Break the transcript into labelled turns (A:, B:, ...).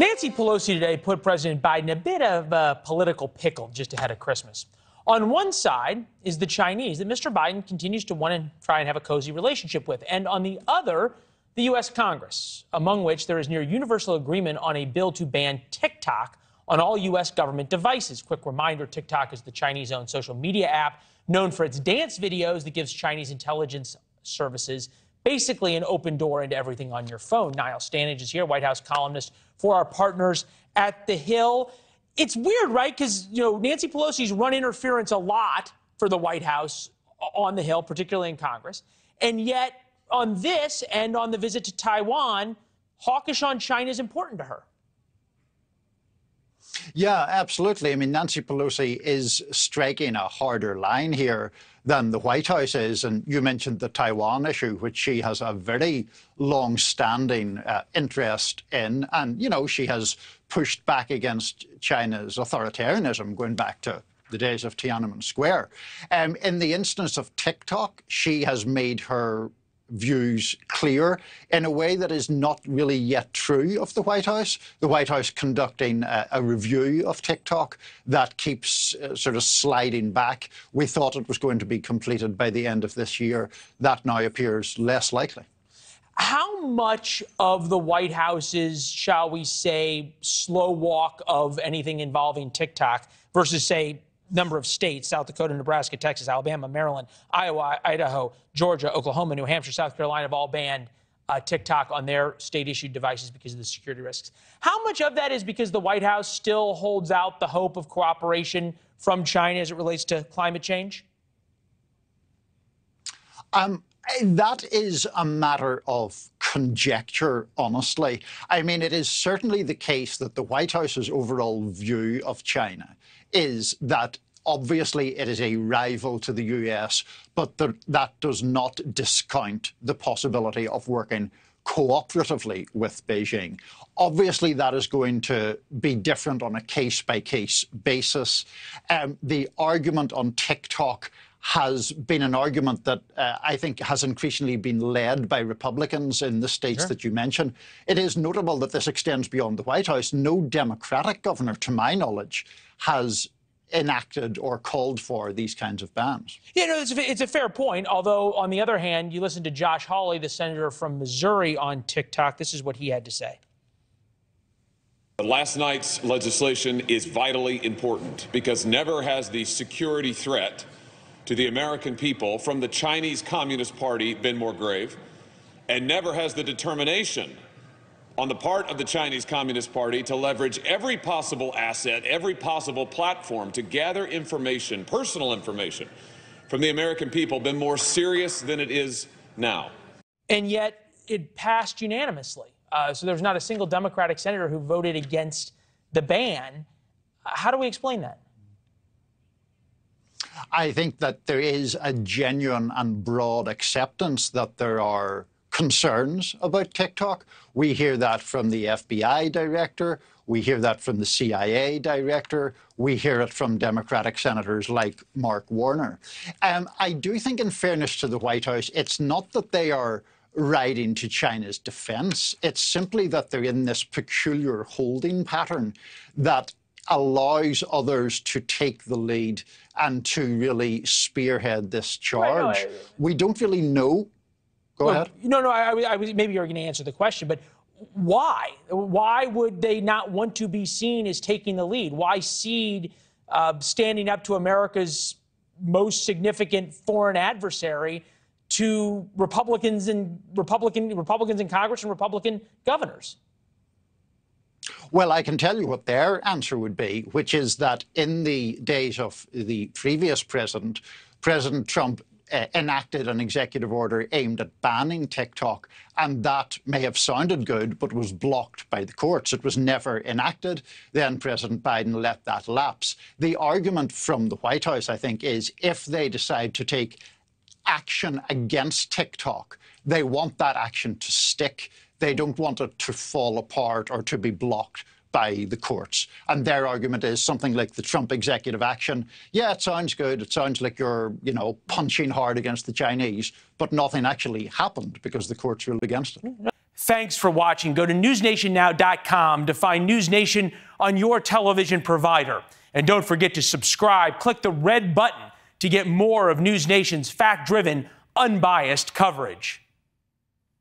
A: Nancy Pelosi today put President Biden in a bit of a political pickle just ahead of Christmas. On one side is the Chinese that Mr. Biden continues to want to try and have a cozy relationship with. And on the other, the U.S. Congress, among which there is near universal agreement on a bill to ban TikTok on all U.S. government devices. Quick reminder, TikTok is the Chinese-owned social media app known for its dance videos that gives Chinese intelligence services basically an open door into everything on your phone. Niall Stanage is here, White House columnist for our partners at The Hill. It's weird, right? Because, Nancy Pelosi's run interference a lot for the White House on the Hill, particularly in Congress. And yet, on this and on the visit to Taiwan, hawkish on China is important to her.
B: Yeah, absolutely. I mean, Nancy Pelosi is striking a harder line here than the White House is. And you mentioned the Taiwan issue, which she has a very long-standing interest in. And, she has pushed back against China's authoritarianism going back to the days of Tiananmen Square. In the instance of TikTok, she has made her views clear in a way that is not really yet true of the White House. The White House conducting a review of TikTok that keeps sort of sliding back. We thought it was going to be completed by the end of this year. That now appears less likely.
A: How much of the White House's, shall we say, slow walk of anything involving TikTok versus, say, number of states, South Dakota, Nebraska, Texas, Alabama, Maryland, Iowa, Idaho, Georgia, Oklahoma, New Hampshire, South Carolina have all banned TikTok on their state-issued devices because of the security risks. How much of that is because the White House still holds out the hope of cooperation from China as it relates to climate change?
B: That is a matter of conjecture, honestly. I mean, it is certainly the case that the White House's overall view of China is that obviously it is a rival to the US, but that does not discount the possibility of working cooperatively with Beijing. Obviously, that is going to be different on a case-by-case basis. The argument on TikTok has been an argument that I think has increasingly been led by Republicans in the states that you mentioned. It is notable that this extends beyond the White House. No Democratic governor, to my knowledge, has enacted or called for these kinds of bans.
A: Yeah, no, it's a fair point. Although, on the other hand, you listen to Josh Hawley, the senator from Missouri, on TikTok. This is what he had to say.
C: Last night's legislation is vitally important because never has the security threat to the American people from the Chinese Communist Party been more grave, and never has the determination on the part of the Chinese Communist Party to leverage every possible asset, every possible platform to gather information, personal information, from the American people been more serious than it is now.
A: And yet it passed unanimously. So there's not a single Democratic senator who voted against the ban. How do we explain that?
B: I think that there is a genuine and broad acceptance that there are concerns about TikTok. We hear that from the FBI director. We hear that from the CIA director. We hear it from Democratic senators like Mark Warner. I do think, in fairness to the White House, it's not that they are riding to China's defense. It's simply that they're in this peculiar holding pattern that allows others to take the lead and to really spearhead this charge.
A: Right, no,
B: we don't really know. Go ahead.
A: No, maybe you're going to answer the question, but why? Why would they not want to be seen as taking the lead? Why cede standing up to America's most significant foreign adversary to Republicans in Congress and Republican governors?
B: Well, I can tell you what their answer would be, which is that in the days of the previous president, President Trump enacted an executive order aimed at banning TikTok, and that may have sounded good, but was blocked by the courts. It was never enacted. Then President Biden let that lapse. The argument from the White House, I think, is if they decide to take action against TikTok, they want that action to stick. They don't want it to fall apart or to be blocked by the courts. And their argument is something like the Trump executive action. Yeah, it sounds good. It sounds like you're, punching hard against the Chinese, but nothing actually happened because the courts ruled against it.
A: Thanks for watching. Go to newsnationnow.com to find NewsNation on your television provider. And don't forget to subscribe. Click the red button to get more of NewsNation's fact-driven, unbiased coverage.